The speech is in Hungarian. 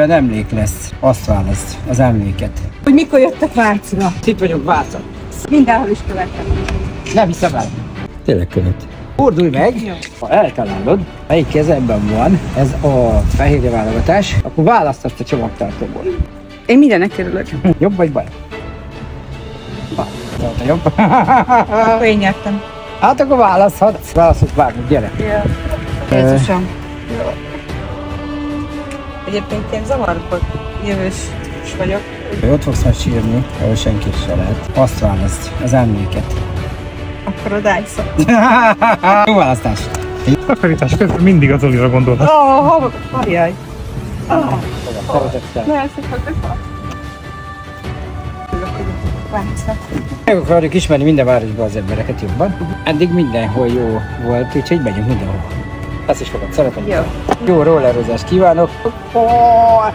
Az emlék lesz. Azt választ, az emléket. Hogy mikor jöttek Vácra? Itt vagyok Vácon. Mindenhol is követem. Nem hiszem el. Tényleg követ. Fordulj meg, jó. Ha eltalálod, melyik kezemben van ez a fehérje válogatás, akkor választasz a csomagtartóból. Én mindennek örülök. Jobb vagy bal? Jobb. Akkor én nyertem. Hát akkor választhatsz. Választhatsz bármit, gyere. Ja. Jézusom. Egyébként én zavarba jövős vagyok. Ott fogsz majd sírni, ahol senki se lehet. Azt választ, az emléket. Akkor odáiszom. Jó választás. Takarítás közben mindig az Olira gondolhat. Ajaj. Nagyon szépen Meg akarjuk ismerni minden városban az embereket jobban. Eddig mindenhol jó volt, úgyhogy megyünk mindenhol. Ezt is fogod, szeretem. Jó. Jó rollerozást kívánok.